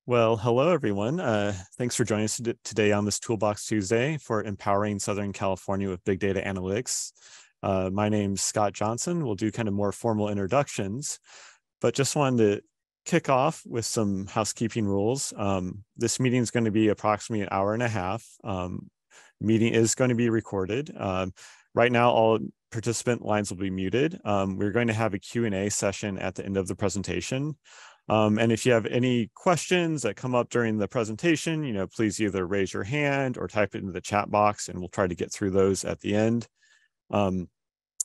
Well, hello, everyone. Thanks for joining us today on this Toolbox Tuesday for empowering Southern California with big data analytics. My name's Scott Johnson. We'll do kind of more formal introductions, but just wanted to kick off with some housekeeping rules. This meeting is going to be approximately an hour and a half. Meeting is going to be recorded. Right now, all participant lines will be muted. We're going to have a Q&A session at the end of the presentation. And if you have any questions that come up during the presentation, please either raise your hand or type it into the chat box, and we'll try to get through those at the end. And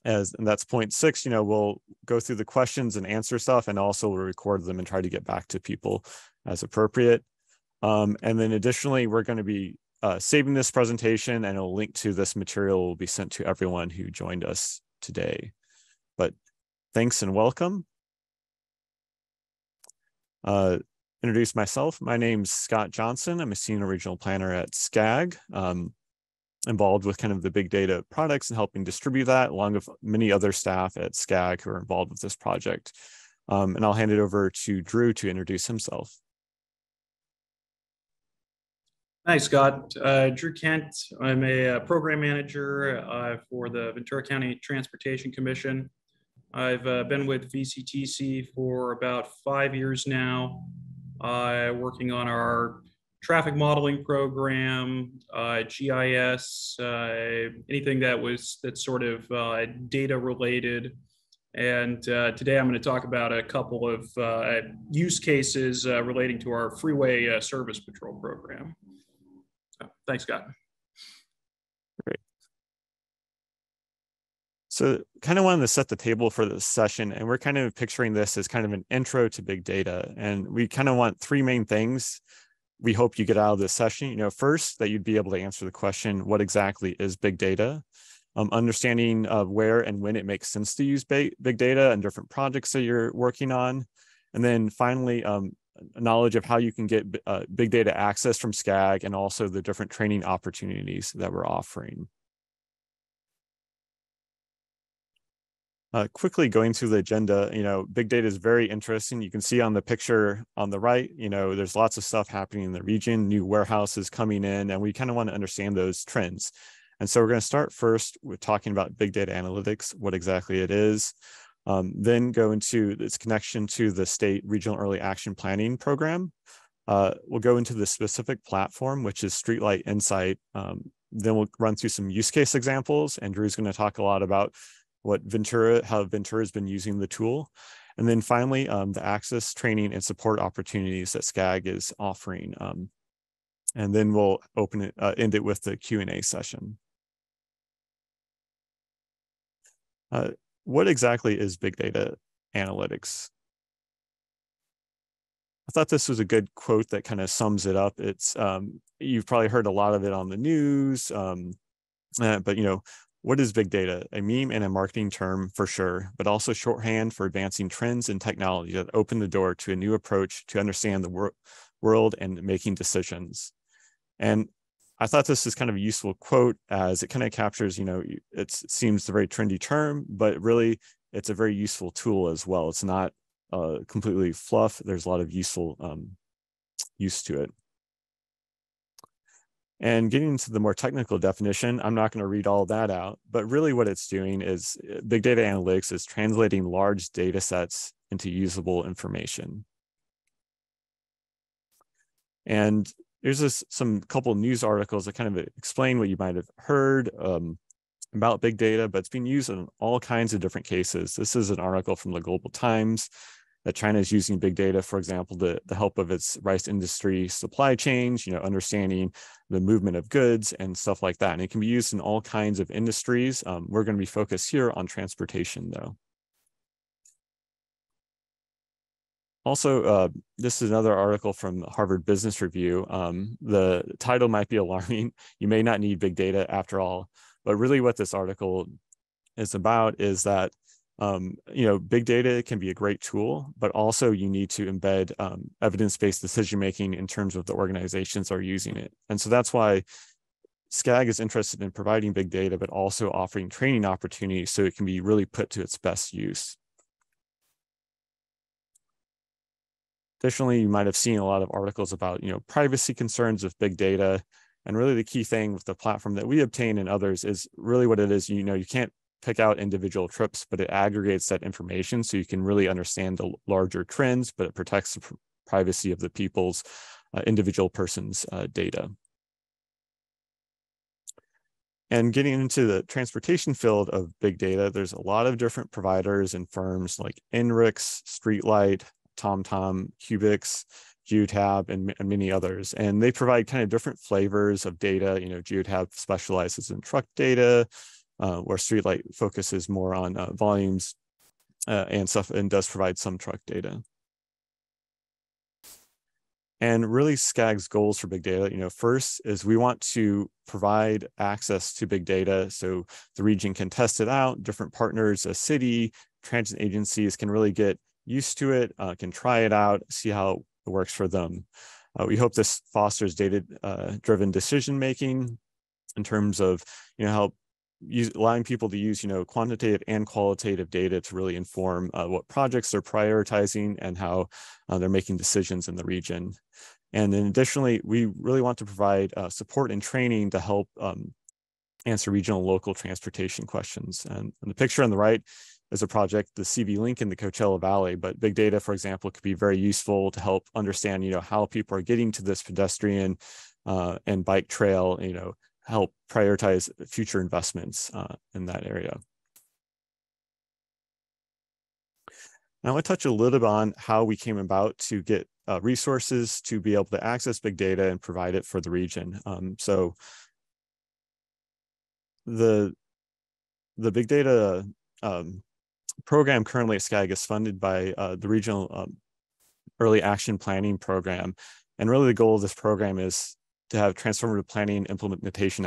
that's point 6, we'll go through the questions and answer stuff, and also we'll record them and try to get back to people as appropriate. And then additionally, we're going to be saving this presentation, and a link to this material will be sent to everyone who joined us today. But thanks and welcome. Introduce myself. My name's Scott Johnson. I'm a senior regional planner at SCAG, involved with kind of the big data products and helping distribute that, along with many other staff at SCAG who are involved with this project. And I'll hand it over to Drew to introduce himself. Thanks, Scott. Drew Kent. I'm a program manager for the Ventura County Transportation Commission. I've been with VCTC for about 5 years now, working on our traffic modeling program, GIS, anything that's sort of data related. And today I'm going to talk about a couple of use cases relating to our Freeway service patrol program. So, thanks, Scott. Great. So kind of wanted to set the table for this session, and we're kind of picturing this as kind of an intro to big data. And we kind of want 3 main things we hope you get out of this session. First, that you'd be able to answer the question, what exactly is big data? Understanding where and when it makes sense to use big data and different projects that you're working on. And then finally, knowledge of how you can get big data access from SCAG, and also the different training opportunities that we're offering. Quickly going through the agenda, big data is very interesting. You can see on the picture on the right, there's lots of stuff happening in the region, new warehouses coming in, and we kind of want to understand those trends. And so we're going to start first with talking about big data analytics, what exactly it is, then go into its connection to the state regional early action planning program. We'll go into the specific platform, which is Streetlight Insight. Then we'll run through some use case examples, and Drew's going to talk a lot about how Ventura has been using the tool. And then finally, the access, training, and support opportunities that SCAG is offering. And then we'll end it with the Q&A session. What exactly is big data analytics? I thought this was a good quote that kind of sums it up. It's you've probably heard a lot of it on the news, but what is big data? A meme and a marketing term for sure, but also shorthand for advancing trends and technology that open the door to a new approach to understand the world and making decisions. And I thought this is kind of a useful quote, as it kind of captures, it seems a very trendy term, but really it's a very useful tool as well. It's not completely fluff. There's a lot of useful use to it. And getting into the more technical definition, I'm not going to read all that out, but really what it's doing is big data analytics is translating large data sets into usable information. And there's some couple news articles that kind of explain what you might have heard about big data, but it's being used in all kinds of different cases. This is an article from the Global Times that China is using big data, for example, to the help of its rice industry supply chains, understanding the movement of goods and stuff like that. And it can be used in all kinds of industries. We're going to be focused here on transportation, though. Also, this is another article from Harvard Business Review. The title might be alarming. You may not need big data after all, but really what this article is about is that big data can be a great tool, but also you need to embed evidence-based decision-making in terms of the organizations that are using it. And so that's why SCAG is interested in providing big data, but also offering training opportunities so it can be really put to its best use. Additionally, you might have seen a lot of articles about, privacy concerns with big data. And really the key thing with the platform that we obtain and others is really what it is, you can't pick out individual trips, but it aggregates that information so you can really understand the larger trends, but it protects the privacy of the people's individual person's data. And getting into the transportation field of big data, there's a lot of different providers and firms like Enrix, Streetlight, TomTom, Cubix, Geotab, and many others. And they provide kind of different flavors of data. Geotab specializes in truck data, where Streetlight focuses more on volumes and stuff, and does provide some truck data. And really SCAG's goals for big data, first is we want to provide access to big data so the region can test it out. Different partners, a city, transit agencies can really get used to it, can try it out, see how it works for them. We hope this fosters data-driven decision-making in terms of, allowing people to use, quantitative and qualitative data to really inform what projects they're prioritizing and how they're making decisions in the region. And then additionally, we really want to provide support and training to help answer regional and local transportation questions. And the picture on the right is a project, the CV Link in the Coachella Valley, but big data, for example, could be very useful to help understand, how people are getting to this pedestrian and bike trail, help prioritize future investments in that area. Now I want to touch a little bit on how we came about to get resources to be able to access big data and provide it for the region. So the big data program currently at SCAG is funded by the regional early action planning program. And really the goal of this program is to have transformative planning and implementation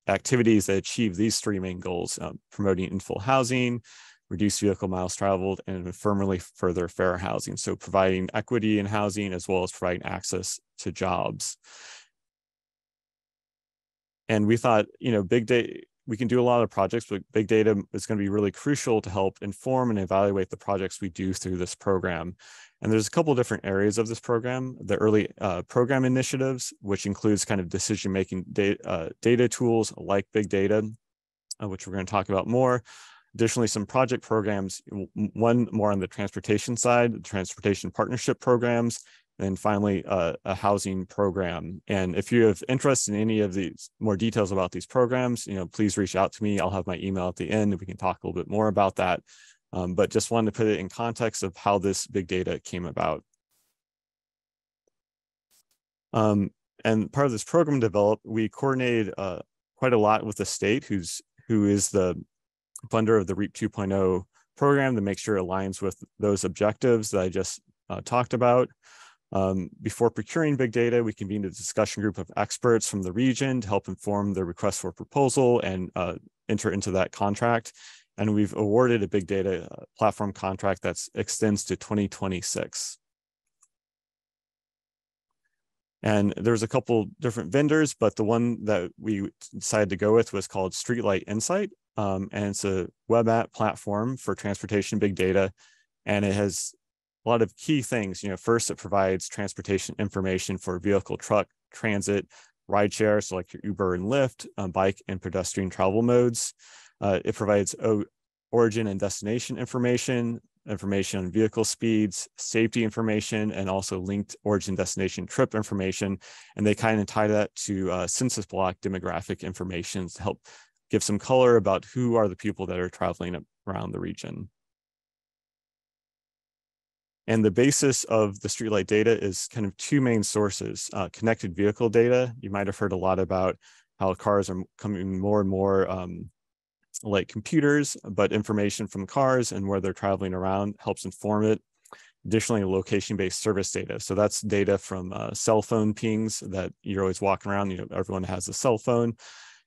activities that achieve these three main goals: promoting infill housing, reduce vehicle miles traveled, and affirmatively further fair housing. So providing equity in housing as well as providing access to jobs. And we thought, big data, we can do a lot of projects, but big data is going to be really crucial to help inform and evaluate the projects we do through this program. And there's a couple of different areas of this program: the early program initiatives, which includes kind of decision-making data tools like big data, which we're going to talk about more. Additionally, some project programs, one more on the transportation side, the transportation partnership programs, and finally a housing program. And if you have interest in any of these more details about these programs, please reach out to me. I'll have my email at the end and we can talk a little bit more about that. But just wanted to put it in context of how this big data came about. And part of this program developed, we coordinated quite a lot with the state, who is the funder of the REAP 2.0 program, to make sure it aligns with those objectives that I just talked about. Before procuring big data, we convened a discussion group of experts from the region to help inform the request for proposal and enter into that contract. And we've awarded a big data platform contract that extends to 2026. And there's a couple different vendors, but the one that we decided to go with was called Streetlight Insight. And it's a web app platform for transportation big data. And it has a lot of key things. First, it provides transportation information for vehicle, truck, transit, rideshare, so like your Uber and Lyft, bike and pedestrian travel modes. It provides origin and destination information on vehicle speeds, safety information, and also linked origin destination trip information. And they kind of tie that to census block demographic information to help give some color about who are the people that are traveling around the region. And the basis of the Streetlight data is kind of two main sources: connected vehicle data. You might have heard a lot about how cars are coming more and more like computers, but information from cars and where they're traveling around helps inform it. Additionally, location-based service data. So that's data from cell phone pings that you're always walking around. Everyone has a cell phone.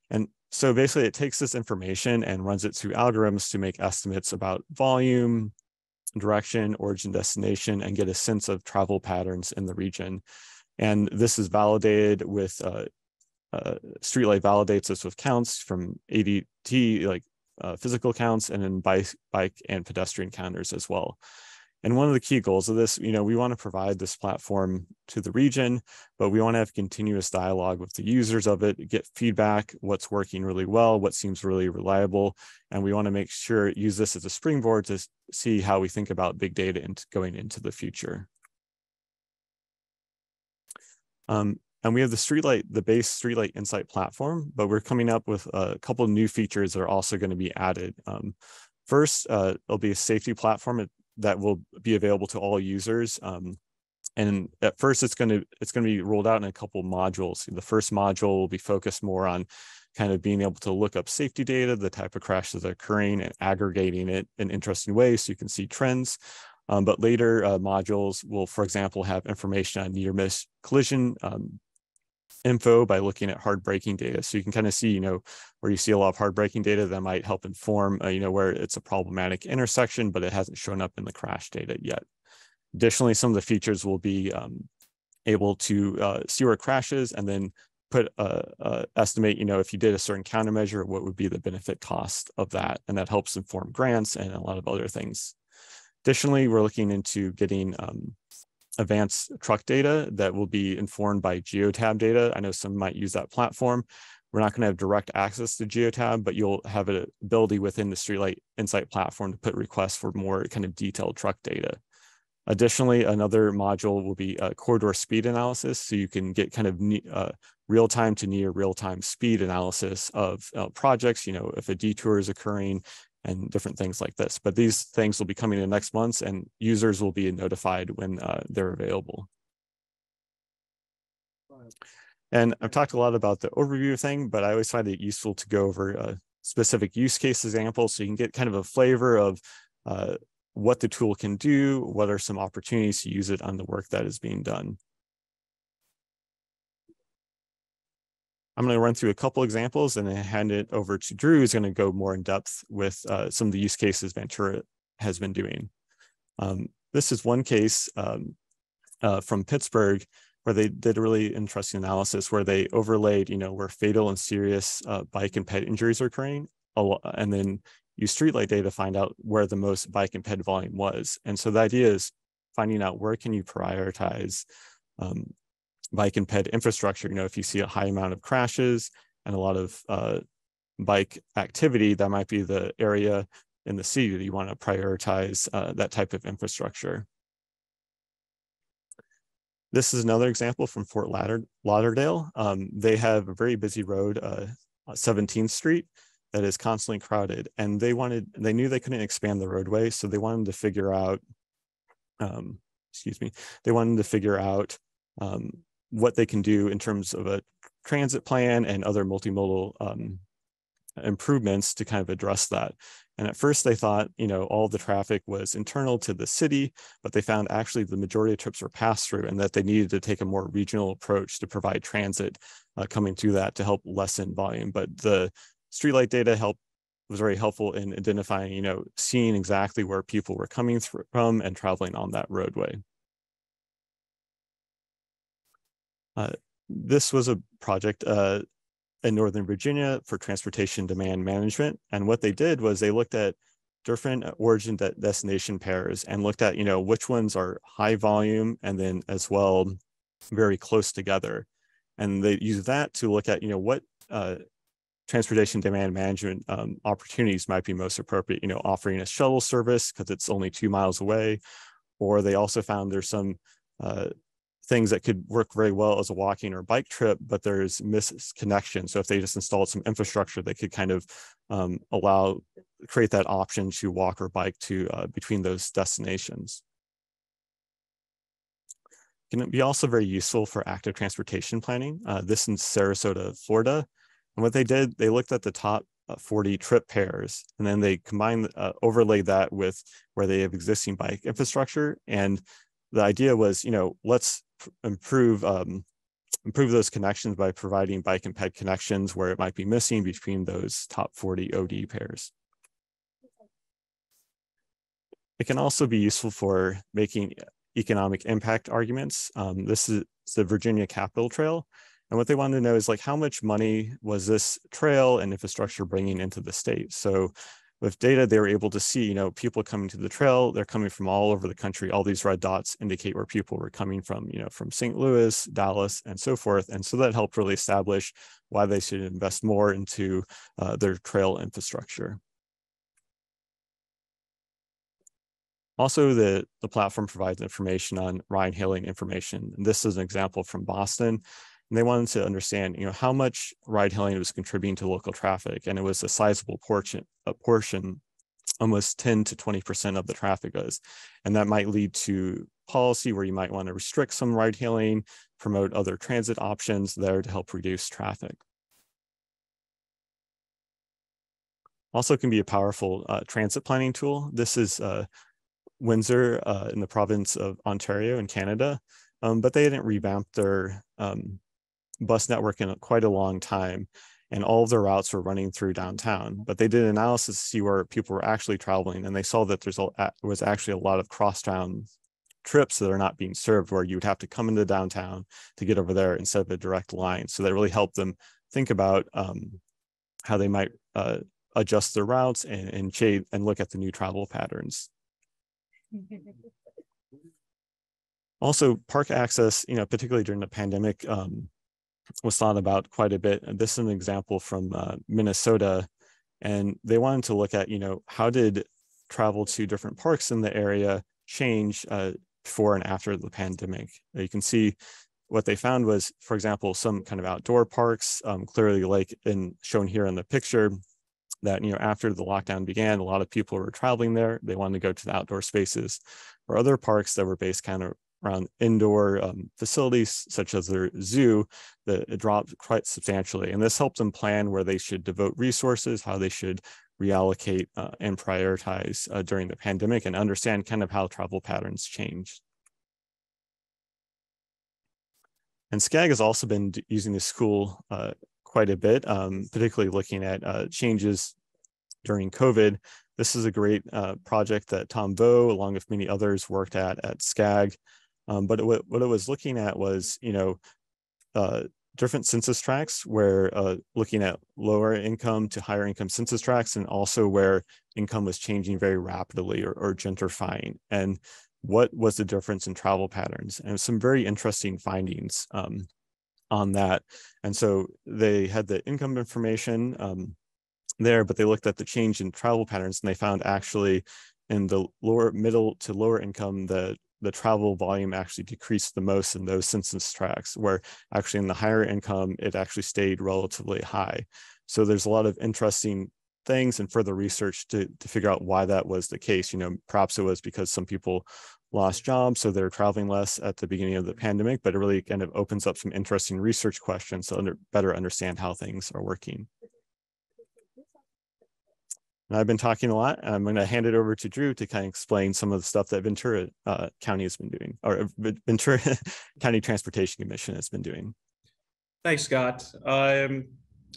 And so basically it takes this information and runs it through algorithms to make estimates about volume, direction, origin, destination, and get a sense of travel patterns in the region. And this is validated with Streetlight validates this with counts from ADT, like physical counts, and then bike and pedestrian counters as well. And one of the key goals of this, we want to provide this platform to the region, but we want to have continuous dialogue with the users of it, get feedback, what's working really well, what seems really reliable. And we want to make sure, use this as a springboard to see how we think about big data going into the future. And we have the base Streetlight Insight platform, but we're coming up with a couple of new features that are also going to be added. First, it'll be a safety platform that will be available to all users. And at first, it's going to be rolled out in a couple of modules. The first module will be focused more on kind of being able to look up safety data, the type of crashes that are occurring, and aggregating it in interesting ways so you can see trends. But later modules will, for example, have information on near-miss collision info by looking at hard braking data. So you can kind of see, where you see a lot of hard braking data that might help inform, where it's a problematic intersection, but it hasn't shown up in the crash data yet. Additionally, some of the features will be able to see where it crashes and then estimate, if you did a certain countermeasure, what would be the benefit cost of that. And that helps inform grants and a lot of other things. Additionally, we're looking into getting advanced truck data that will be informed by geotab data. I know some might use that platform. We're not going to have direct access to geotab, but you'll have an ability within the Streetlight Insight platform to put requests for more kind of detailed truck data. Additionally, another module will be corridor speed analysis. So you can get kind of real-time to near real-time speed analysis of projects, if a detour is occurring, and different things like this. But these things will be coming in next month, and users will be notified when they're available. And I've talked a lot about the overview thing, but I always find it useful to go over a specific use case example so you can get kind of a flavor of what the tool can do, what are some opportunities to use it on the work that is being done. I'm going to run through a couple examples and then hand it over to Drew, who's going to go more in depth with some of the use cases Ventura has been doing. This is one case from Pittsburgh where they did a really interesting analysis where they overlaid, where fatal and serious bike and ped injuries are occurring, and then use streetlight data to find out where the most bike and ped volume was. And so the idea is finding out where can you prioritize bike and ped infrastructure. If you see a high amount of crashes and a lot of bike activity, that might be the area in the city that you want to prioritize that type of infrastructure. This is another example from Fort Lauderdale. They have a very busy road, 17th Street, that is constantly crowded, and they knew they couldn't expand the roadway, so they wanted to figure out, what they can do in terms of a transit plan and other multimodal improvements to kind of address that. And at first they thought, all the traffic was internal to the city, but they found actually the majority of trips were pass through and that they needed to take a more regional approach to provide transit coming through that to help lessen volume. But the streetlight data was very helpful in identifying, seeing exactly where people were coming from and traveling on that roadway. This was a project in Northern Virginia for transportation demand management. And what they did was they looked at different origin destination pairs and looked at, which ones are high volume and then as well very close together. And they used that to look at, what transportation demand management opportunities might be most appropriate, offering a shuttle service because it's only 2 miles away. Or they also found there's some things that could work very well as a walking or bike trip, but there's misconnection. So if they just installed some infrastructure, they could kind of create that option to walk or bike to between those destinations. Can be also very useful for active transportation planning. This in Sarasota, Florida. And what they did, they looked at the top 40 trip pairs, and then they overlaid that with where they have existing bike infrastructure. And the idea was, let's improve those connections by providing bike and ped connections where it might be missing between those top 40 OD pairs. It can also be useful for making economic impact arguments. This is the Virginia Capitol Trail. And what they wanted to know is how much money was this trail and infrastructure bringing into the state? So with data, they were able to see, people coming to the trail, they're coming from all over the country. All these red dots indicate where people were coming from, from St. Louis, Dallas, and so forth. And so that helped really establish why they should invest more into their trail infrastructure. Also, the platform provides information on ride-hailing information. And this is an example from Boston. And they wanted to understand, how much ride-hailing was contributing to local traffic. And it was a sizable portion, almost 10 to 20% of the traffic was. And that might lead to policy where you might want to restrict some ride-hailing, promote other transit options there to help reduce traffic. Also can be a powerful transit planning tool. This is Windsor in the province of Ontario in Canada, but they didn't revamp their bus network in quite a long time, and all of their routes were running through downtown. But they did analysis to see where people were actually traveling, and they saw that there was actually a lot of crosstown trips that are not being served, where you would have to come into downtown to get over there instead of a direct line. So that really helped them think about how they might adjust their routes and look at the new travel patterns. Also, park access, particularly during the pandemic, was thought about quite a bit. And this is an example from Minnesota, and they wanted to look at, how did travel to different parks in the area change before and after the pandemic. You can see what they found was, for example, some kind of outdoor parks, clearly like shown here in the picture, that after the lockdown began, a lot of people were traveling there. They wanted to go to the outdoor spaces, or other parks that were based kind of around indoor facilities, such as their zoo, that it dropped quite substantially. And this helped them plan where they should devote resources, how they should reallocate and prioritize during the pandemic, and understand kind of how travel patterns changed. And SCAG has also been using this tool quite a bit, particularly looking at changes during COVID. This is a great project that Tom Vo, along with many others, worked at SCAG. But what it was looking at was, different census tracts, where looking at lower income to higher income census tracts, and also where income was changing very rapidly or gentrifying, and what was the difference in travel patterns. And some very interesting findings on that. And so they had the income information there, but they looked at the change in travel patterns, and they found actually in the middle to lower income, the travel volume actually decreased the most in those census tracts, where actually in the higher income, it actually stayed relatively high. So there's a lot of interesting things and further research to figure out why that was the case. Perhaps it was because some people lost jobs, so they're traveling less at the beginning of the pandemic, but it really kind of opens up some interesting research questions to better understand how things are working. And I've been talking a lot, and I'm going to hand it over to Drew to kind of explain some of the stuff that Ventura County has been doing, or Ventura County Transportation Commission has been doing. Thanks, Scott.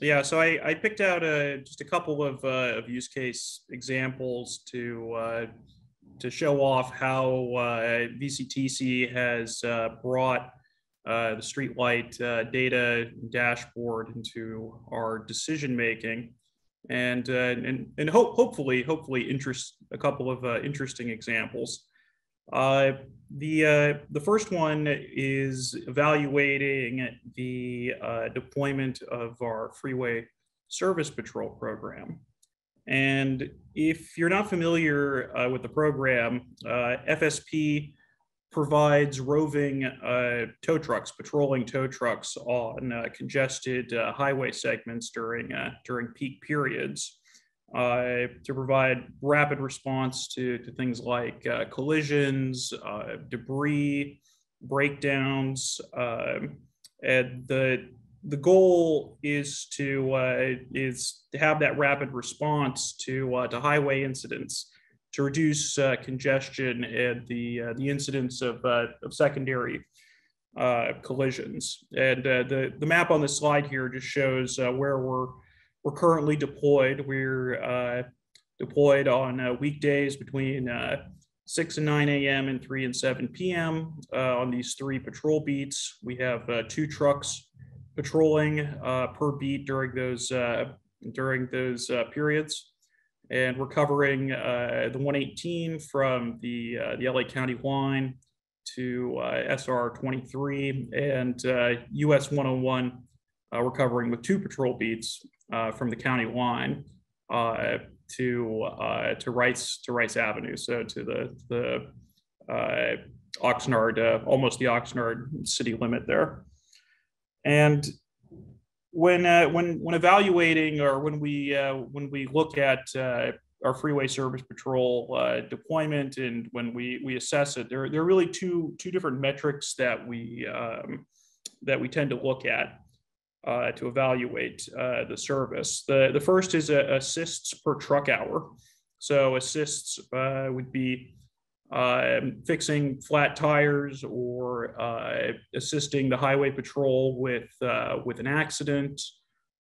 Yeah, so I picked out just a couple of use case examples to show off how VCTC has brought the Streetlight data dashboard into our decision making. And hopefully interest a couple of interesting examples. The first one is evaluating the deployment of our Freeway Service Patrol program. And if you're not familiar with the program, FSP provides roving tow trucks, patrolling tow trucks on congested highway segments during peak periods to provide rapid response to things like collisions, debris, breakdowns, and the goal is to have that rapid response to highway incidents, to reduce congestion and the incidence of secondary collisions. And the map on the slide here just shows where we're currently deployed. We're deployed on weekdays between 6 and 9 a.m. and 3 and 7 p.m. On these 3 patrol beats. We have 2 trucks patrolling per beat during those periods. and we're covering the 118 from the LA County line to SR 23 and US 101. We're covering with 2 patrol beats from the county line to Rice Avenue, so to the Oxnard, almost the Oxnard city limit there. And when evaluating, or when we look at our freeway service patrol deployment, and when we assess it, there are really two different metrics that we tend to look at to evaluate the service. The first is assists per truck hour. So assists would be fixing flat tires, or assisting the highway patrol with an accident,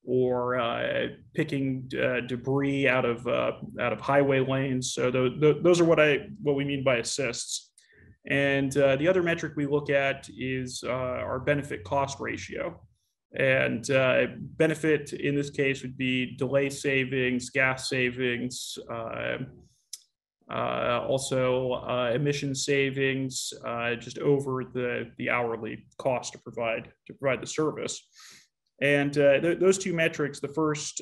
or picking debris out of highway lanes. So those are what we mean by assists. And the other metric we look at is our benefit cost ratio. And benefit in this case would be delay savings, gas savings, also emission savings, just over the hourly cost to provide the service. And those two metrics, the first,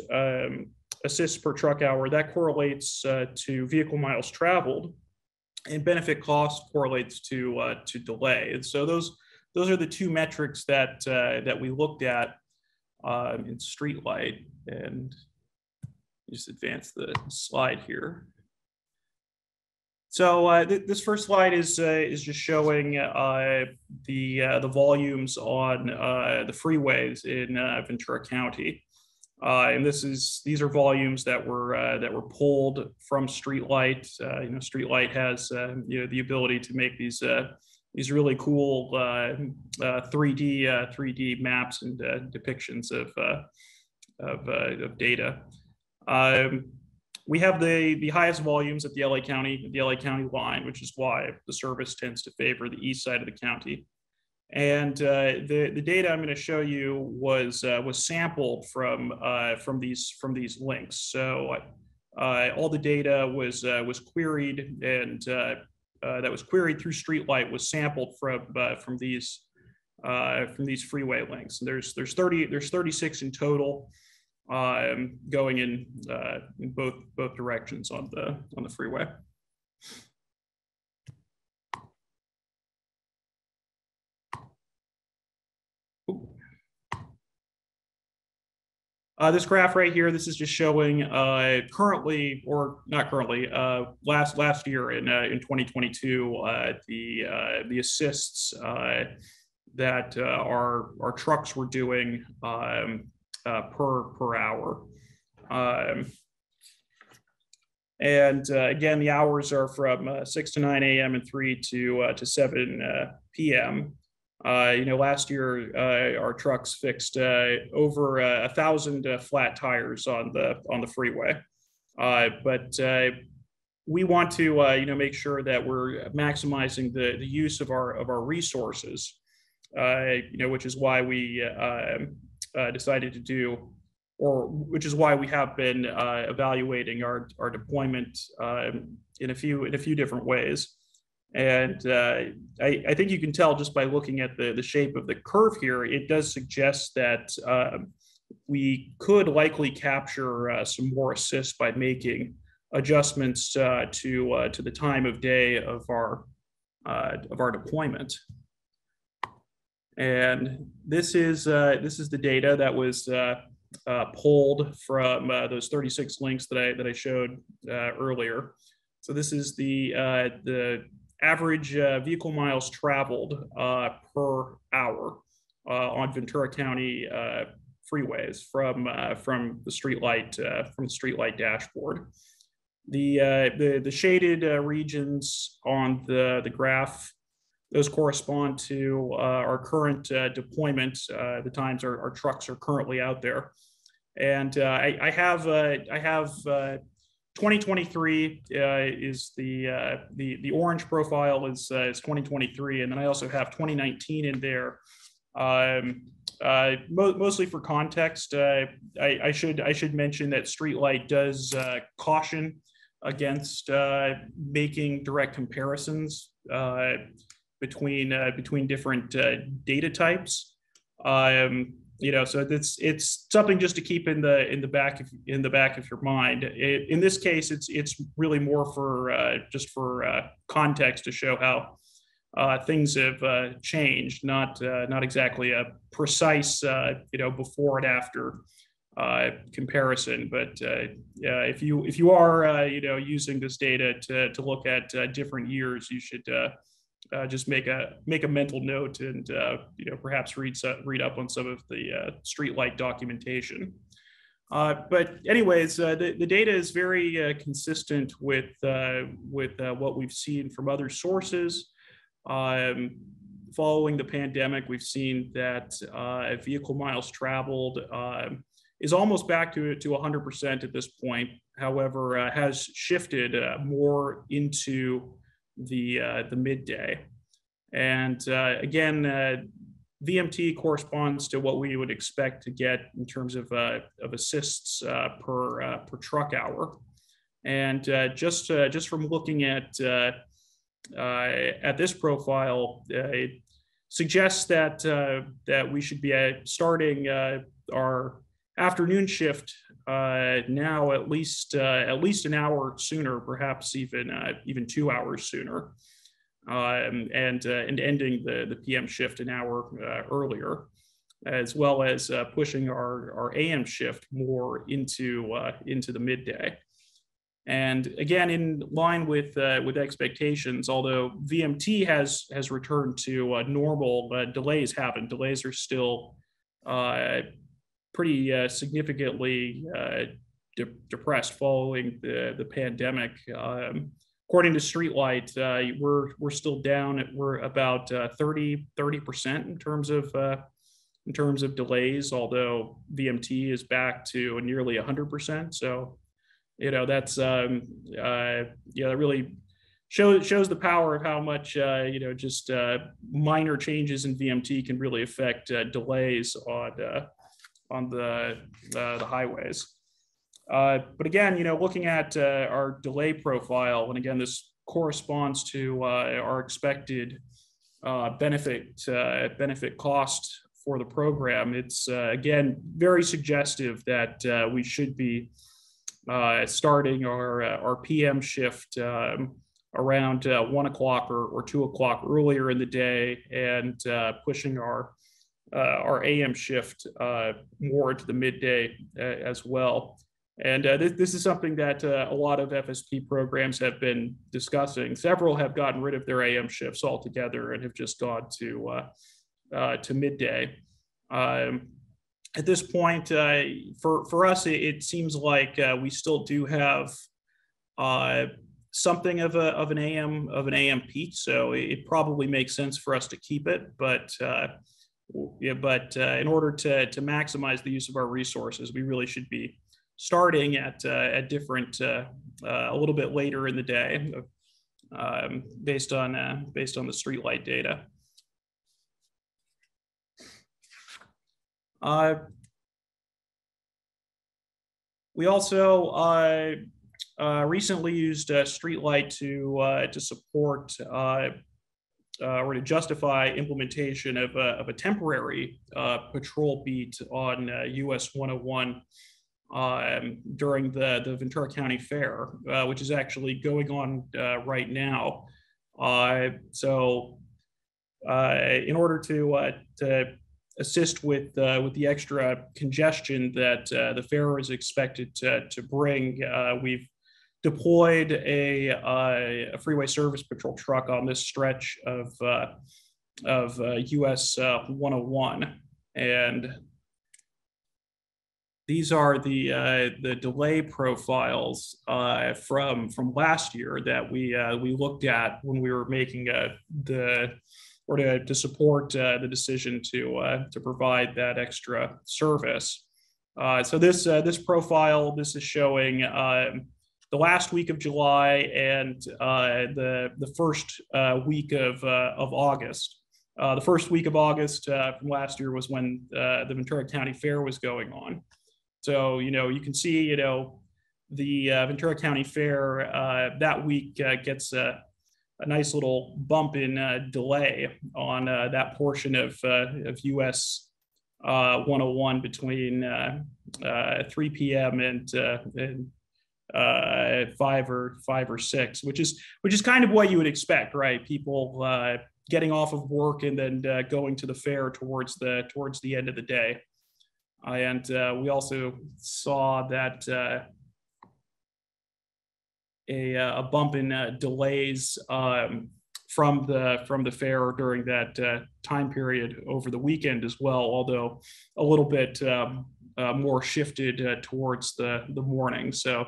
assists per truck hour, that correlates to vehicle miles traveled, and benefit cost correlates to delay. And so those are the two metrics that we looked at in Streetlight. And just advance the slide here. So this first slide is just showing the volumes on the freeways in Ventura County, and these are volumes that were pulled from Streetlight. Streetlight has the ability to make these really cool 3D maps and depictions of data. We have the highest volumes at the LA County line, which is why the service tends to favor the east side of the county. And the data I'm going to show you was sampled from these links. So all the data was queried, and that was queried through Streetlight was sampled from these freeway links. And there's 36 in total, going in both directions on the freeway. This graph right here, this is just showing currently, or not currently, last year in 2022, the assists that our trucks were doing per hour. And again, the hours are from 6 to 9 a.m. and 3 to 7 p.m. Last year our trucks fixed over 1,000 flat tires on the freeway. But we want to make sure that we're maximizing the use of our resources. Which is why we decided to do, or which is why we have been evaluating our deployment in a few different ways. And I think you can tell just by looking at the shape of the curve here, it does suggest that we could likely capture some more assists by making adjustments to the time of day of our deployment. And this is the data that was pulled from those 36 links that I showed earlier. So this is the average vehicle miles traveled per hour on Ventura County freeways from the Streetlight dashboard. The shaded regions on the graph, those correspond to our current deployment, the times our trucks are currently out there. And I have 2023 is the orange profile is 2023, and then I also have 2019 in there Mostly for context, I should mention that Streetlight does caution against making direct comparisons between different data types. So it's something just to keep in the back of your mind. In this case, it's really more for just for context to show how things have changed, not exactly a precise before and after comparison. But if you are using this data to look at different years, you should just make a mental note and perhaps read up on some of the Streetlight documentation. But anyways, the data is very consistent with what we've seen from other sources. Following the pandemic, we've seen that vehicle miles traveled is almost back to 100% at this point. However, has shifted more into the midday. And again, VMT corresponds to what we would expect to get in terms of assists per truck hour. And just from looking at this profile, it suggests that we should be starting our afternoon shift now at least an hour sooner, perhaps even 2 hours sooner, and ending the PM shift an hour earlier, as well as pushing our AM shift more into the midday. And again, in line with expectations, although VMT has returned to normal, delays haven't. Delays are still pretty significantly depressed following the pandemic. According to Streetlight, we're still down. We're about 30% in terms of delays, although VMT is back to nearly 100%. So that's that really shows the power of how much just minor changes in VMT can really affect delays on the highways. But again, looking at our delay profile, and again, this corresponds to our expected benefit cost for the program. It's again very suggestive that we should be starting our PM shift around 1 o'clock or 2 o'clock earlier in the day, and pushing our AM shift more into the midday as well. And this is something that a lot of FSP programs have been discussing. Several have gotten rid of their AM shifts altogether and have just gone to midday. At this point, for us, it seems like we still do have something of an AM peak, so it probably makes sense for us to keep it. But in order to maximize the use of our resources, we really should be starting at different a little bit later in the day, based on the Streetlight data. We also recently used Streetlight to support or to justify implementation of a temporary patrol beat on US 101 during the Ventura County Fair, which is actually going on right now. So in order to assist with the extra congestion that the fair is expected to bring, we've deployed a freeway service patrol truck on this stretch of US 101, and these are the delay profiles from last year that we looked at when we were making to support the decision to provide that extra service. So this profile, this is showing the last week of July and the first week of August. The first week of August from last year was when the Ventura County Fair was going on. So, you can see, the Ventura County Fair that week gets a nice little bump in delay on that portion of US 101 between 3 p.m. and 5 or 6, which is kind of what you would expect, right? People getting off of work and then going to the fair towards the end of the day. And we also saw that a bump in delays from the fair during that time period over the weekend as well, although a little bit more shifted towards the morning. So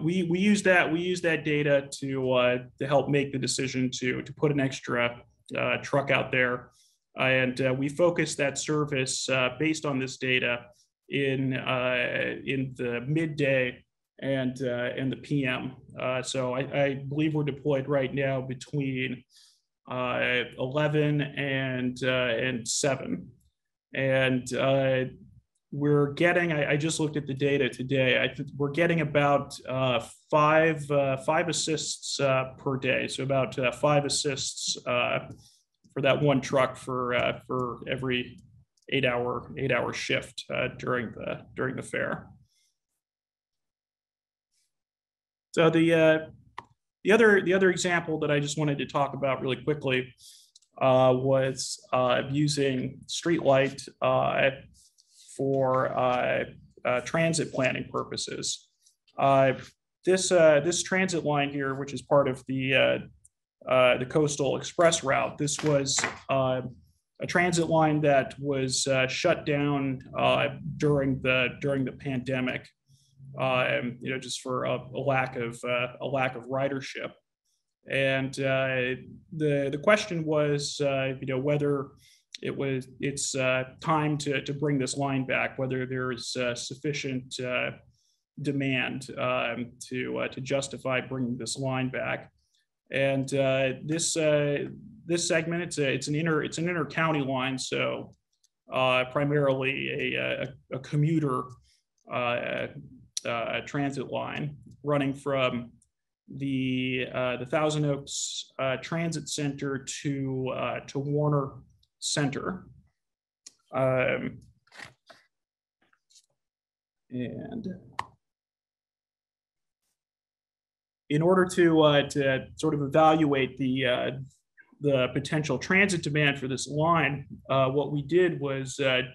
we use that data to help make the decision to put an extra truck out there, and we focus that service based on this data in the midday and the PM. So I believe we're deployed right now between 11 and 7, and we're getting, I just looked at the data today, I think we're getting about five assists per day. So about 5 assists for that one truck for every 8-hour shift during the fair. So the other example that I just wanted to talk about really quickly was using Streetlight for transit planning purposes. This transit line here, which is part of the Coastal Express route, this was a transit line that was shut down during the pandemic. Just for a lack of ridership, and the question was, whether it's time to bring this line back, whether there is sufficient demand to justify bringing this line back, and this segment, it's an inter county line, so primarily a commuter transit line running from the Thousand Oaks Transit Center to Warner Center, and in order to sort of evaluate the potential transit demand for this line, what we did was in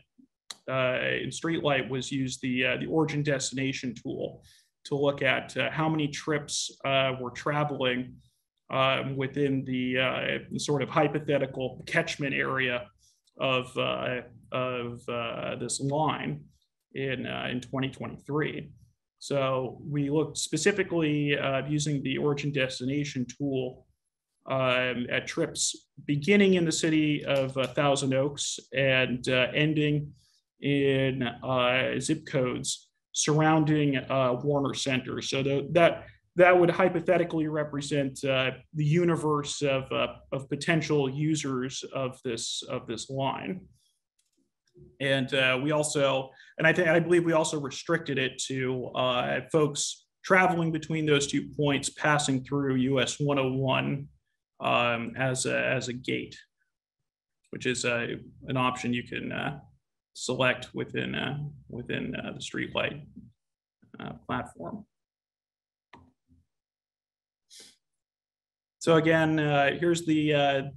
Streetlight was use the origin destination tool to look at how many trips were traveling within the sort of hypothetical catchment area of this line in 2023. So we looked specifically using the origin destination tool at trips beginning in the city of Thousand Oaks and ending in zip codes surrounding Warner Center. So that would hypothetically represent the universe of potential users of this line. And we also, and I believe we also restricted it to folks traveling between those 2 points, passing through US 101 as a gate, which is an option you can select within the Streetlight platform. So again, here's the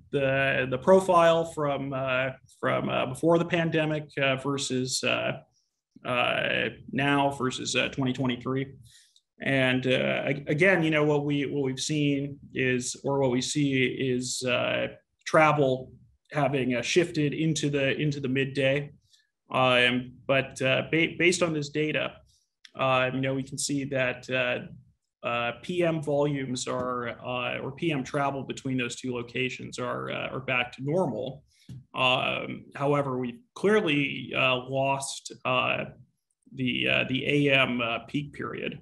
profile from before the pandemic versus now versus 2023. And again, what we've seen is, or what we see is travel having shifted into the midday. But based on this data, we can see that PM volumes or PM travel between those two locations are back to normal. However, we clearly lost the AM peak period.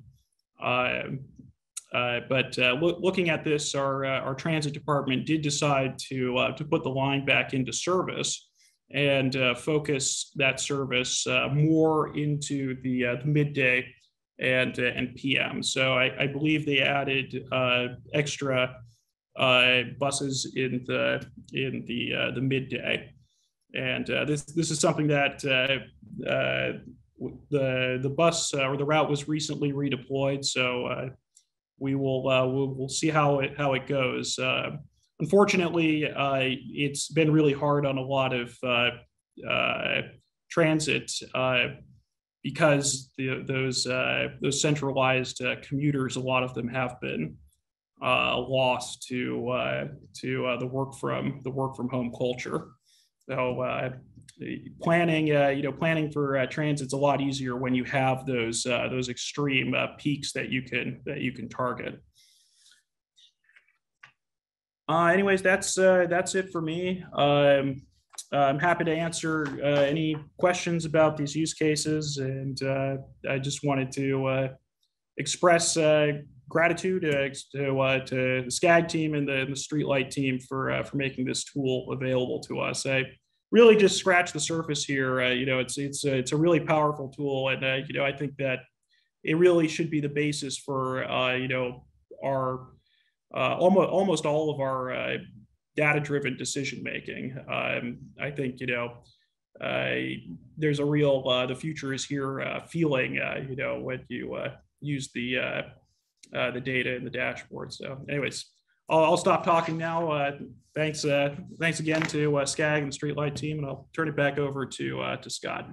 Looking at this, our transit department did decide to put the line back into service and focus that service more into the midday and PM. So I believe they added extra buses in the midday, and this is something that the bus or the route was recently redeployed. So we'll see how it goes. Unfortunately, it's been really hard on a lot of transit because those centralized commuters, a lot of them have been lost to the work from home culture. So planning for transit's a lot easier when you have those extreme peaks that you can target. Anyways, that's it for me. I'm happy to answer any questions about these use cases, and I just wanted to express gratitude to the SCAG team and the Streetlight team for making this tool available to us. I really just scratched the surface here. It's a really powerful tool, and I think that it really should be the basis for our almost all of our data-driven decision making. I think there's a real the future is here feeling when you use the data in the dashboard. So, anyways, I'll stop talking now. Thanks again to SCAG and the Streetlight team, and I'll turn it back over to Scott.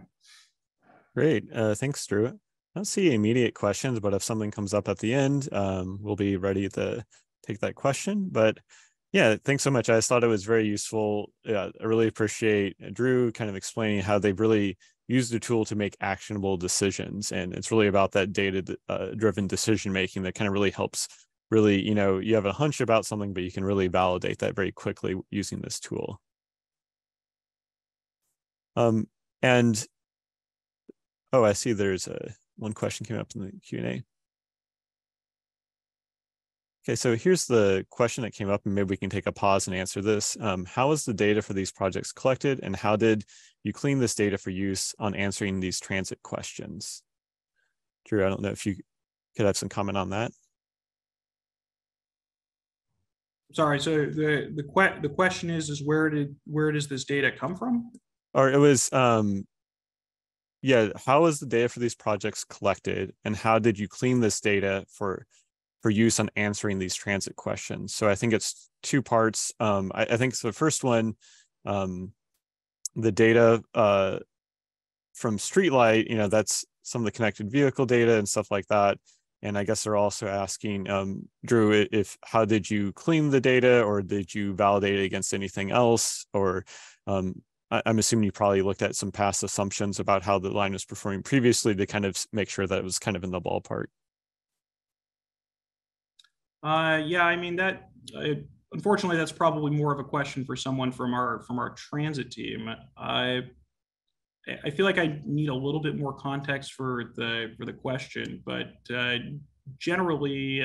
Great, thanks, Drew. I don't see immediate questions, but if something comes up at the end, we'll be ready to take that question. But yeah, thanks so much. I just thought it was very useful. I really appreciate Drew kind of explaining how they've really used the tool to make actionable decisions. And it's really about that data-driven decision making that kind of really helps you have a hunch about something, but you can really validate that very quickly using this tool. And I see there's one question came up in the Q&A. Okay, so here's the question that came up, and maybe we can take a pause and answer this. How is the data for these projects collected, and how did you clean this data for use on answering these transit questions? Drew, I don't know if you could have some comment on that. Sorry, so the question is where does this data come from? Or it was, yeah, how is the data for these projects collected, and how did you clean this data for use on answering these transit questions? So I think it's two parts. I think so the first one, the data from Streetlight, that's some of the connected vehicle data and stuff like that. And I guess they're also asking, Drew, how did you clean the data, or did you validate it against anything else? Or I'm assuming you probably looked at some past assumptions about how the line was performing previously to kind of make sure that it was kind of in the ballpark. Yeah, I mean unfortunately, that's probably more of a question for someone from our transit team. I feel like I need a little bit more context for the question, but generally,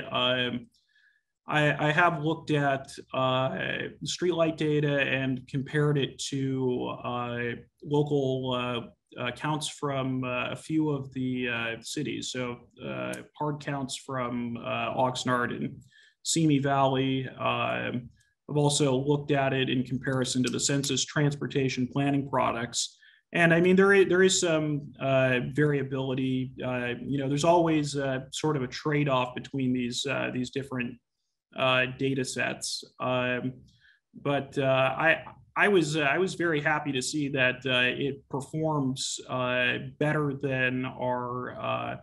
I have looked at Streetlight data and compared it to local counts from a few of the cities. So hard counts from Oxnard and Simi Valley. I've also looked at it in comparison to the census transportation planning products. And I mean, there is some variability. There's always sort of a trade-off between these different data sets. But I was very happy to see that it performs better than our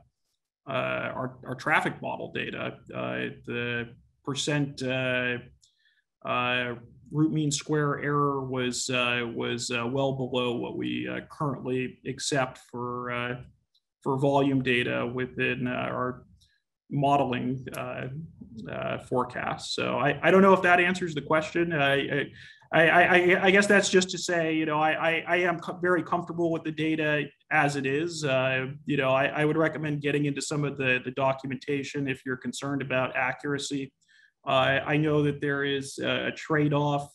traffic model data. The percent root mean square error was well below what we currently accept for volume data within our modeling forecast. So I don't know if that answers the question. I guess that's just to say, I am very comfortable with the data as it is. I would recommend getting into some of the documentation if you're concerned about accuracy. I know that there is a trade-off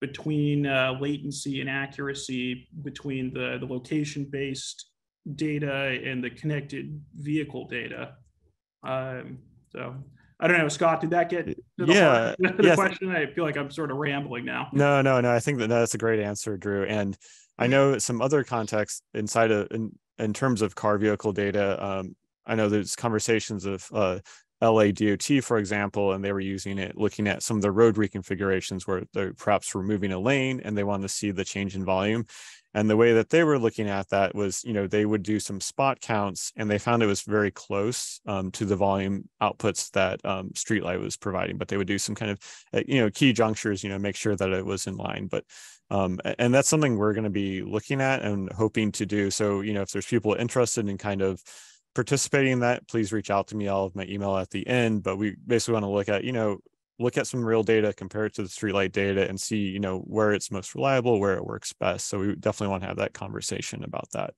between latency and accuracy between the location-based data and the connected vehicle data. So I don't know, Scott, did that get to the heart of the question? I feel like I'm sort of rambling now. No. I think that's a great answer, Drew. And I know some other context inside of in terms of car vehicle data. I know there's conversations of LA DOT, for example, and they were using it, looking at some of the road reconfigurations where they perhaps were moving a lane and they wanted to see the change in volume. And the way that they were looking at that was, they would do some spot counts and they found it was very close to the volume outputs that Streetlight was providing, but they would do some kind of, key junctures, make sure that it was in line. But and that's something we're going to be looking at and hoping to do. So, if there's people interested in kind of participating in that, please reach out to me. I'll have my email at the end, but we basically want to look at some real data, compare it to the Streetlight data and see, where it's most reliable, where it works best. So we definitely want to have that conversation about that.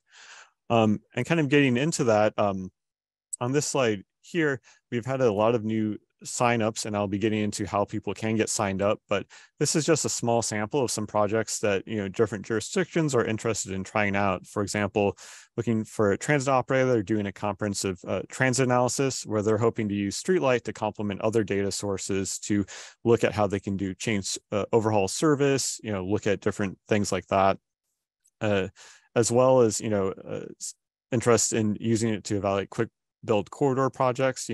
And kind of getting into that, on this slide here, we've had a lot of new signups, and I'll be getting into how people can get signed up, but this is just a small sample of some projects that different jurisdictions are interested in trying out. For example, looking for a transit operator, they're doing a comprehensive transit analysis where they're hoping to use Streetlight to complement other data sources to look at how they can do change overhaul service, look at different things like that, as well as interest in using it to evaluate quick build corridor projects.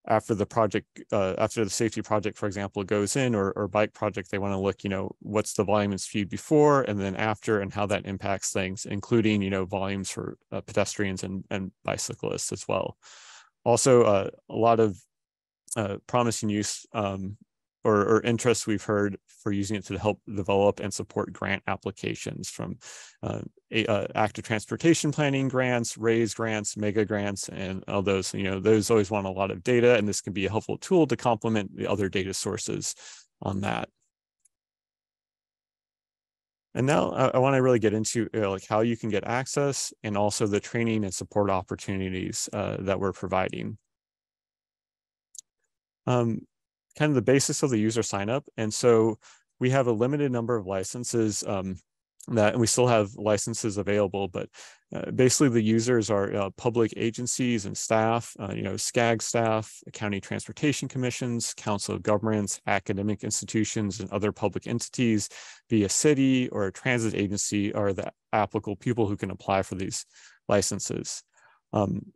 After the project, after the safety project, for example, goes in, or bike project, they want to look, what's the volume and speed before and then after, and how that impacts things, including, volumes for pedestrians and bicyclists as well. Also, a lot of promising use or interest we've heard for using it to help develop and support grant applications, from active transportation planning grants, RAISE grants, mega grants, and all those. Those always want a lot of data, and this can be a helpful tool to complement the other data sources on that. And now I want to really get into like how you can get access, and also the training and support opportunities that we're providing. Kind of the basics of the user sign up. And so we have a limited number of licenses and we still have licenses available, but basically the users are public agencies and staff, SCAG staff, county transportation commissions, council of governments, academic institutions, and other public entities via city or a transit agency are the applicable people who can apply for these licenses.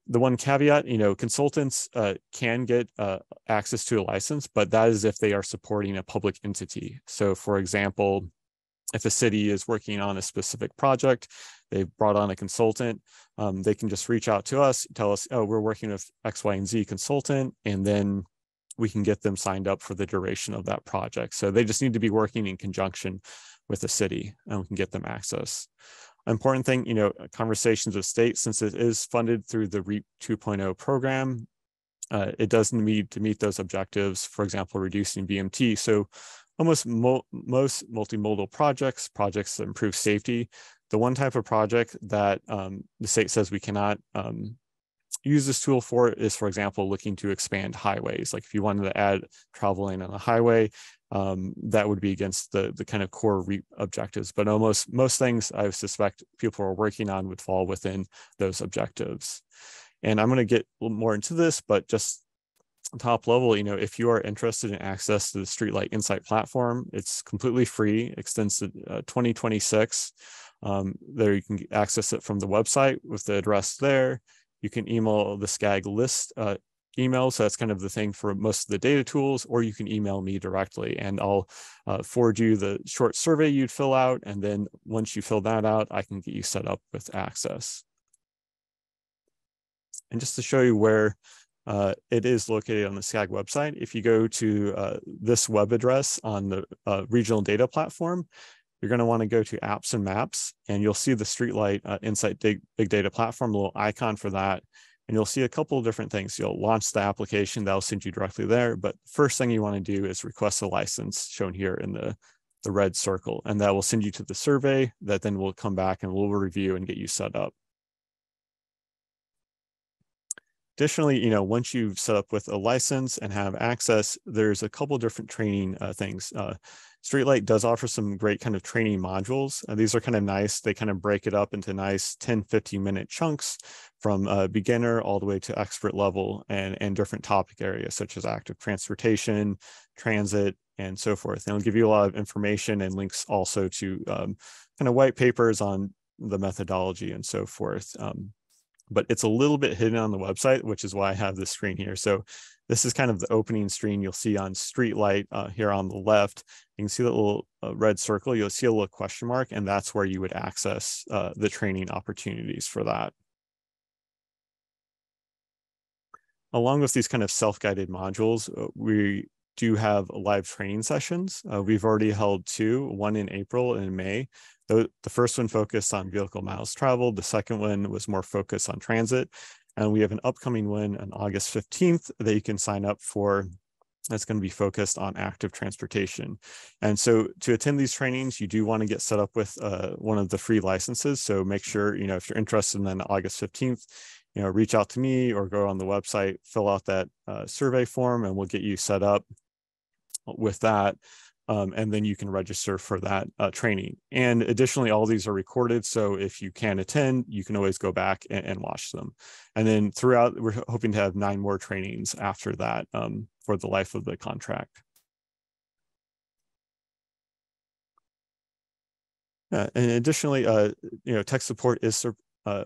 The one caveat, consultants can get access to a license, but that is if they are supporting a public entity. So for example, if a city is working on a specific project, they've brought on a consultant, they can just reach out to us, tell us, oh, we're working with X, Y, and Z consultant, and then we can get them signed up for the duration of that project. So they just need to be working in conjunction with the city, and we can get them access. Important thing, conversations with states, since it is funded through the REAP 2.0 program, it does need to meet those objectives, for example, reducing VMT. So almost most multimodal projects that improve safety, the one type of project that the state says we cannot use this tool for is, for example, looking to expand highways. Like if you wanted to add travel lane on a highway, that would be against the kind of core REAP objectives. But almost most things I suspect people are working on would fall within those objectives. And I'm going to get a little more into this, but just top level, if you are interested in access to the Streetlight Insight platform, it's completely free, extends to 2026. There you can access it from the website with the address there. You can email the SCAG list email. So that's kind of the thing for most of the data tools, or you can email me directly and I'll forward you the short survey you'd fill out. And then once you fill that out, I can get you set up with access. And just to show you where it is located on the SCAG website, if you go to this web address on the regional data platform, you're going to want to go to apps and maps, and you'll see the Streetlight Insight Big Data Platform, a little icon for that. and you'll see a couple of different things. You'll launch the application, that'll send you directly there. But first thing you want to do is request a license, shown here in the red circle, and that will send you to the survey that then will come back and we'll review and get you set up. Additionally, once you've set up with a license and have access, there's a couple different training things. Streetlight does offer some great kind of training modules. These are kind of nice. They kind of break it up into nice 10, 15-minute chunks from beginner all the way to expert level, and different topic areas such as active transportation, transit, and so forth. And it'll give you a lot of information and links also to kind of white papers on the methodology and so forth. But it's a little bit hidden on the website, which is why I have this screen here. So this is kind of the opening screen you'll see on Streetlight here on the left. You can see that little red circle. You'll see a little question mark, and that's where you would access the training opportunities for that. Along with these kind of self-guided modules, we do have live training sessions. We've already held 2, one in April and in May. The first one focused on vehicle miles traveled. The second one was more focused on transit. And we have an upcoming one on August 15th that you can sign up for. That's going to be focused on active transportation. And so to attend these trainings, you do want to get set up with one of the free licenses. So make sure, if you're interested in then August 15th, reach out to me or go on the website, fill out that survey form, and we'll get you set up with that. And then you can register for that training. And additionally, all these are recorded. So if you can't attend, you can always go back and watch them. And then throughout, we're hoping to have 9 more trainings after that for the life of the contract. And additionally, tech support is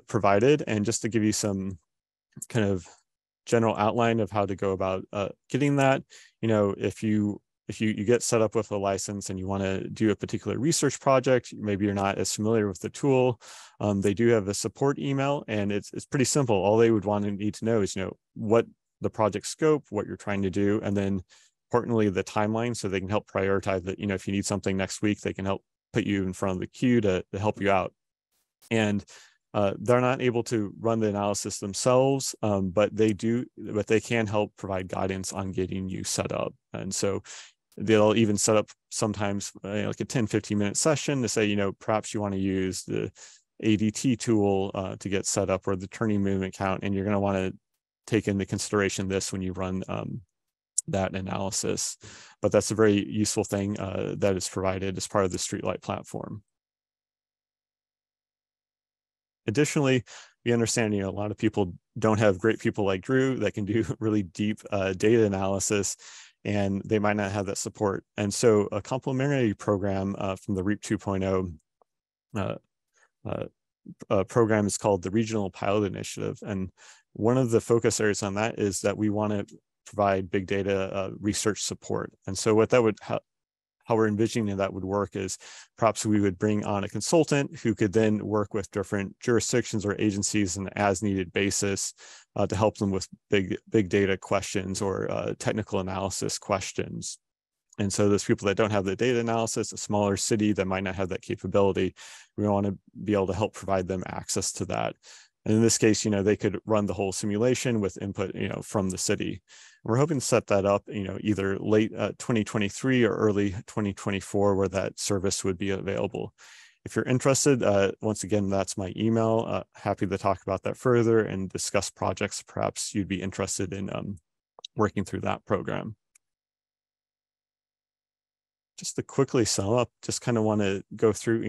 provided. And just to give you some kind of general outline of how to go about getting that, if you get set up with a license and you want to do a particular research project, maybe you're not as familiar with the tool, they do have a support email, and it's pretty simple. All they would need to know is, what the project scope, what you're trying to do, and then importantly, the timeline, so they can help prioritize that. If you need something next week, they can help put you in front of the queue to help you out. And they're not able to run the analysis themselves, but they can help provide guidance on getting you set up. And so they'll even set up sometimes like a 10-15-minute session to say, perhaps you want to use the ADT tool to get set up, or the turning movement count, and you're going to want to take into consideration this when you run that analysis. But that's a very useful thing that is provided as part of the Streetlight platform. Additionally, we understand, a lot of people don't have great people like Drew that can do really deep data analysis, and they might not have that support. And so a complementary program from the REAP 2.0 program is called the Regional Pilot Initiative. And one of the focus areas on that is that we want to provide big data research support. And so what that would how we're envisioning that would work is perhaps we would bring on a consultant who could then work with different jurisdictions or agencies on an as-needed basis to help them with big data questions or technical analysis questions. And so those people that don't have the data analysis, a smaller city that might not have that capability, we want to be able to help provide them access to that. And in this case, they could run the whole simulation with input, from the city. We're hoping to set that up, either late 2023 or early 2024, where that service would be available. If you're interested, once again, that's my email. Happy to talk about that further and discuss projects perhaps you'd be interested in working through that program. Just to quickly sum up, just kind of want to go through,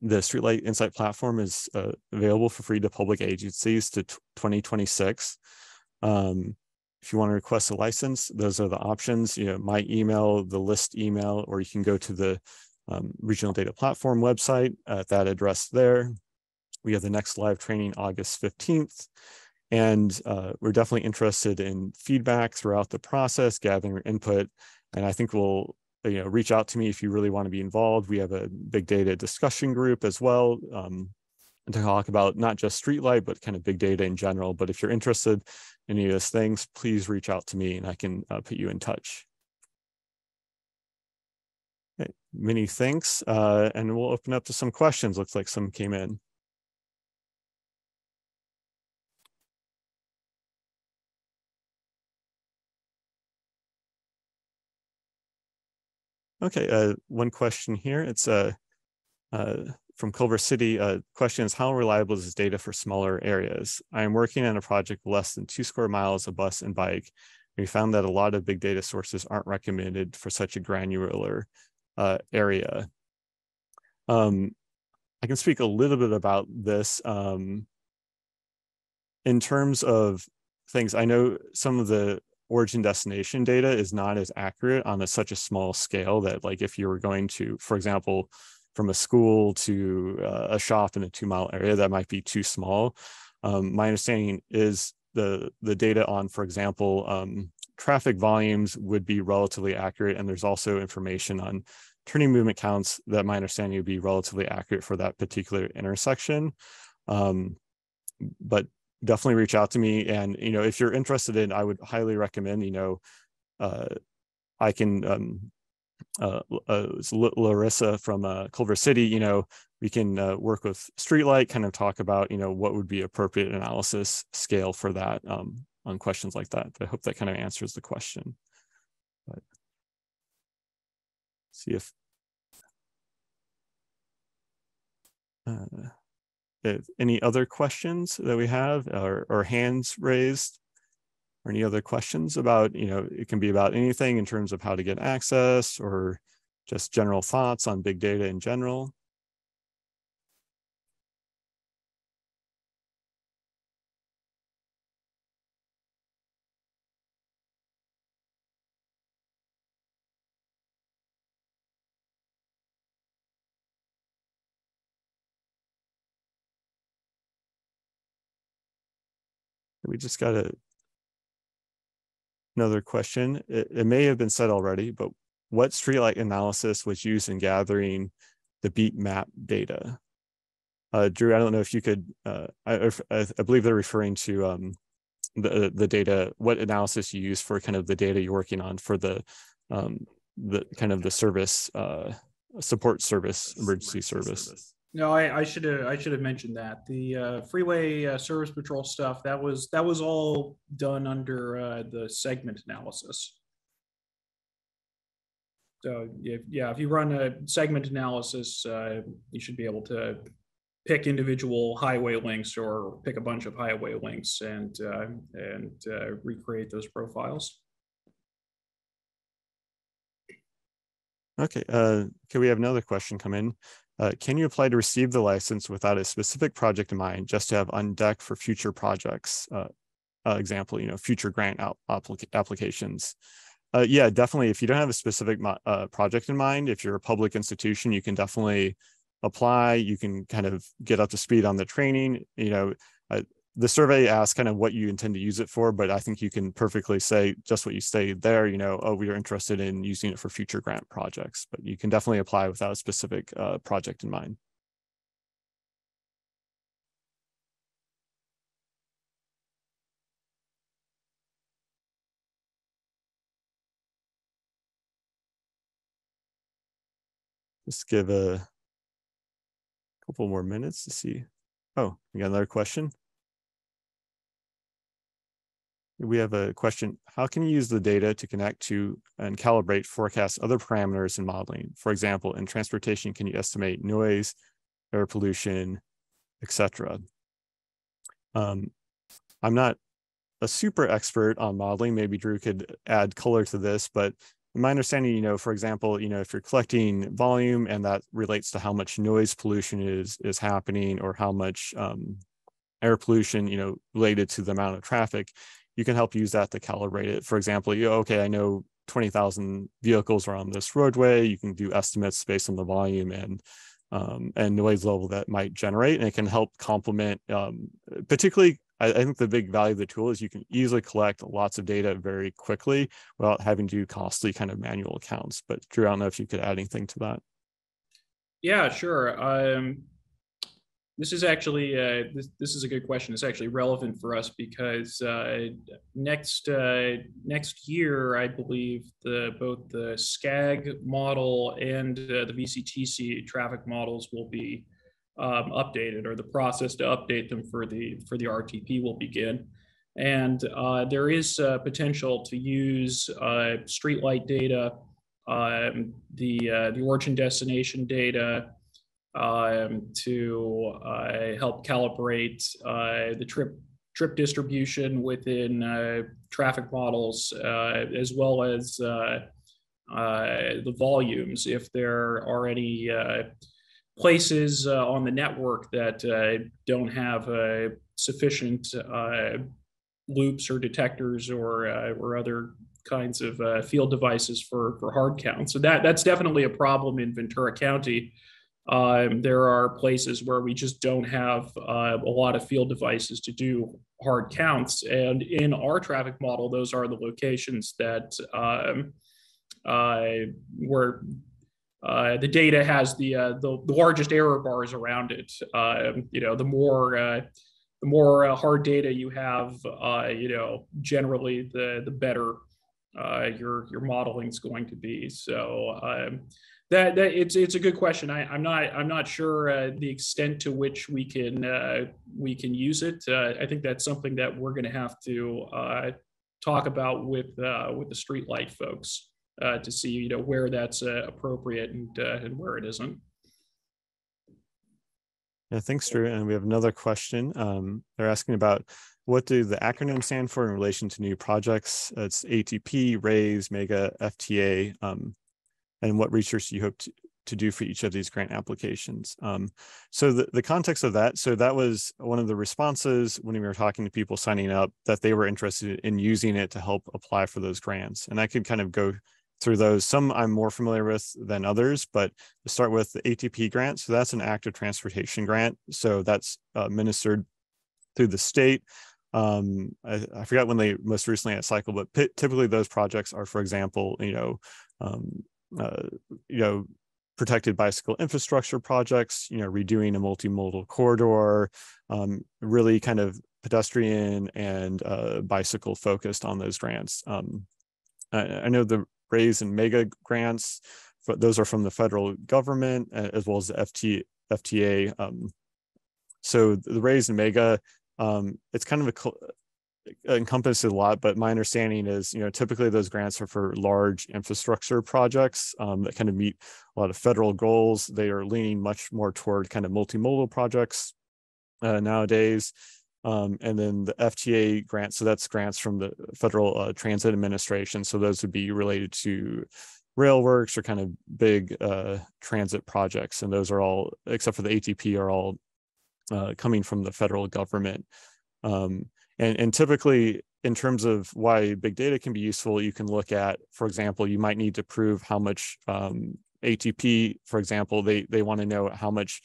the Streetlight Insight platform is available for free to public agencies to 2026. If you want to request a license, those are the options. My email, the list email, or you can go to the Regional Data Platform website at that address there. We have the next live training August 15th. And we're definitely interested in feedback throughout the process, gathering input. And I think we'll reach out to me if you really want to be involved. We have a big data discussion group as well to talk about not just Streetlight, but kind of big data in general. But if you're interested in any of those things, please reach out to me and I can put you in touch. Okay, many thanks. And we'll open up to some questions. Looks like some came in. Okay, one question here. It's from Culver City. Question is, how reliable is this data for smaller areas? I am working on a project less than 2 square miles of bus and bike. We found that a lot of big data sources aren't recommended for such a granular area. I can speak a little bit about this. In terms of things, I know some of the origin destination data is not as accurate on such a small scale that, like, if you were going to, for example, from a school to a shop in a 2-mile area, that might be too small. My understanding is the data on, for example, traffic volumes would be relatively accurate, and there's also information on turning movement counts that my understanding would be relatively accurate for that particular intersection. But definitely reach out to me, and if you're interested in, I would highly recommend, I can Larissa from Culver City, we can work with Streetlight, kind of talk about what would be appropriate analysis scale for that on questions like that. I hope that kind of answers the question. But see if any other questions that we have, or hands raised, or any other questions about, it can be about anything in terms of how to get access, or just general thoughts on big data in general. We just got another question. It may have been said already, but what streetlight analysis was used in gathering the beat map data? Drew, I don't know if you could, I believe they're referring to the data, what analysis you use for kind of the data you're working on for the kind of the service, support service, emergency service. No, I should have mentioned that. The Freeway Service Patrol stuff, that was all done under the segment analysis. So if you run a segment analysis, you should be able to pick individual highway links, or pick a bunch of highway links, and recreate those profiles. Okay, can we have another question come in? Can you apply to receive the license without a specific project in mind, just to have on deck for future projects? Example, future grant applications. Yeah, definitely. If you don't have a specific project in mind, if you're a public institution, you can definitely apply. You can kind of get up to speed on the training. The survey asks kind of what you intend to use it for, but I think you can perfectly say just what you say there, oh, we are interested in using it for future grant projects, but you can definitely apply without a specific project in mind. Just give a couple more minutes to see. Oh, we got another question. We have a question. How can you use the data to connect to and calibrate forecast other parameters in modeling? For example, in transportation, can you estimate noise, air pollution, etc.? I'm not a super expert on modeling. Maybe Drew could add color to this, but in my understanding, for example, if you're collecting volume and that relates to how much noise pollution is happening, or how much air pollution, related to the amount of traffic, you can help use that to calibrate it. For example, okay, I know 20,000 vehicles are on this roadway. You can do estimates based on the volume and noise level that might generate, and it can help complement, particularly, I think the big value of the tool is you can easily collect lots of data very quickly without having to do costly kind of manual counts. But Drew, I don't know if you could add anything to that. Yeah, sure. This is actually this is a good question. It's actually relevant for us because next year, I believe both the SCAG model and the VCTC traffic models will be updated, or the process to update them for the RTP will begin. And there is potential to use streetlight data the origin destination data, to help calibrate the trip distribution within traffic models, as well as the volumes, if there are any places on the network that don't have sufficient loops or detectors or other kinds of field devices for hard count. So that's definitely a problem in Ventura County. There are places where we just don't have a lot of field devices to do hard counts. And in our traffic model, those are the locations that where the data has the largest error bars around it. The more hard data you have, generally the better your modeling is going to be. So that it's a good question. I'm not sure the extent to which we can use it. I think that's something that we're going to have to talk about with the Streetlight folks to see where that's appropriate and where it isn't. Yeah, thanks, Drew. And we have another question. They're asking about what do the acronyms stand for in relation to new projects? It's ATP, RAISE, MEGA, FTA, and what research do you hope to do for each of these grant applications? So the context of that, so that was one of the responses when we were talking to people signing up, that they were interested in using it to help apply for those grants. And I could kind of go through those. Some I'm more familiar with than others, but to start with the ATP grant. So that's an active transportation grant. So that's administered through the state. I forgot when they most recently had cycle, but typically those projects are, for example, protected bicycle infrastructure projects, redoing a multimodal corridor, really kind of pedestrian and bicycle focused on those grants. I know the RAISE and MEGA grants, those are from the federal government as well as the FTA. So the RAISE and MEGA, it's kind of encompasses a lot, but my understanding is, typically those grants are for large infrastructure projects that kind of meet a lot of federal goals. They are leaning much more toward kind of multimodal projects nowadays. And then the FTA grants, so that's grants from the Federal Transit Administration. So those would be related to rail works or kind of big transit projects. And those are all, except for the ATP, are all coming from the federal government. And typically, in terms of why big data can be useful, you can look at, for example, you might need to prove how much ATP, for example, they want to know how much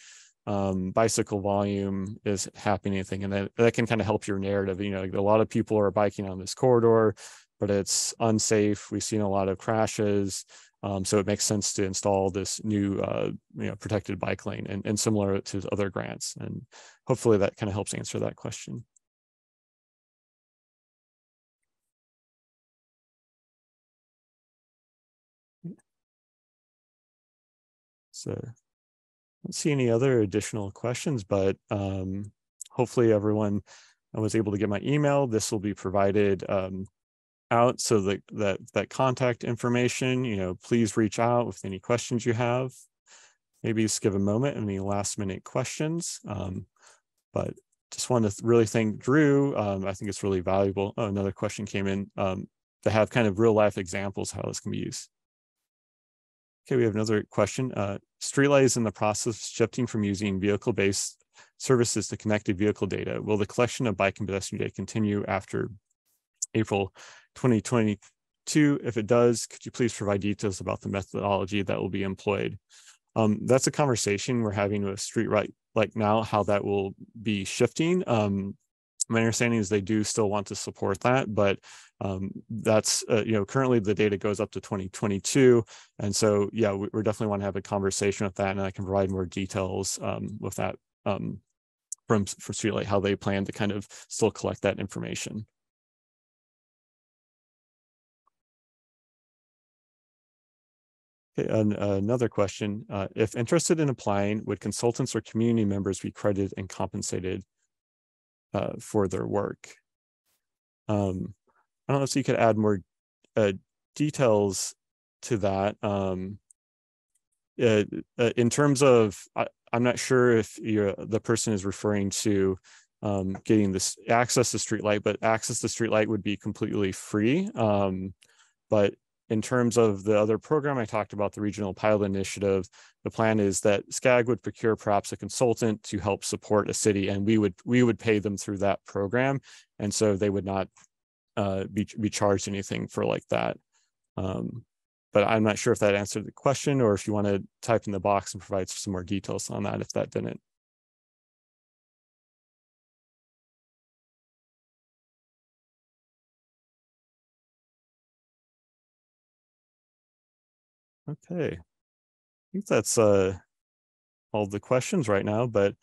bicycle volume is happening, and that can kind of help your narrative. A lot of people are biking on this corridor, but it's unsafe. We've seen a lot of crashes. So it makes sense to install this new protected bike lane and similar to other grants. And hopefully that kind of helps answer that question. So I don't see any other additional questions, but hopefully everyone was able to get my email. This will be provided out, so that contact information, please reach out with any questions you have. Maybe just give a moment, any last minute questions. But just want to really thank Drew. I think it's really valuable. Oh, another question came in to have kind of real life examples how this can be used. Okay, we have another question. Streetlight is in the process of shifting from using vehicle-based services to connected vehicle data. Will the collection of bike and pedestrian data continue after April 2022? If it does, could you please provide details about the methodology that will be employed? That's a conversation we're having with Streetlight now, how that will be shifting. My understanding is they do still want to support that, but that's, currently the data goes up to 2022. And so, yeah, we're definitely want to have a conversation with that, and I can provide more details with that for Streetlight, how they plan to kind of still collect that information. Okay, another question. If interested in applying, would consultants or community members be credited and compensated for their work? I don't know if you could add more details to that. In terms of, I'm not sure if the person is referring to getting this access to Streetlight, but access to Streetlight would be completely free. But in terms of the other program I talked about, the Regional Pilot Initiative, the plan is that SCAG would procure perhaps a consultant to help support a city, and we would pay them through that program, and so they would not be charged anything for like that. But I'm not sure if that answered the question, or if you want to type in the box and provide some more details on that if that didn't. Okay, I think that's all the questions right now, but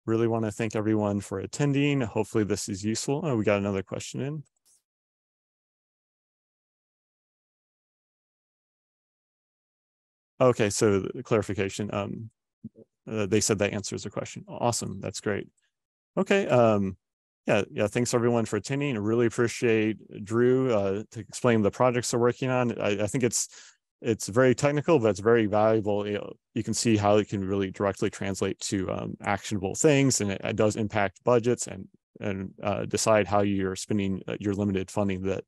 really want to thank everyone for attending. Hopefully this is useful. Oh, we got another question in. Okay, so the clarification, they said that answers the question. Awesome, that's great. Okay, yeah, thanks everyone for attending. I really appreciate Drew to explain the projects they're working on. I think it's very technical, but it's very valuable. You can see how it can really directly translate to actionable things, and it does impact budgets and decide how you're spending your limited funding that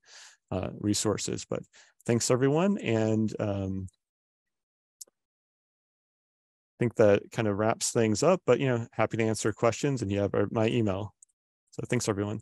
resources. But thanks everyone, and I think that kind of wraps things up. But happy to answer questions, and you have my email. So thanks everyone.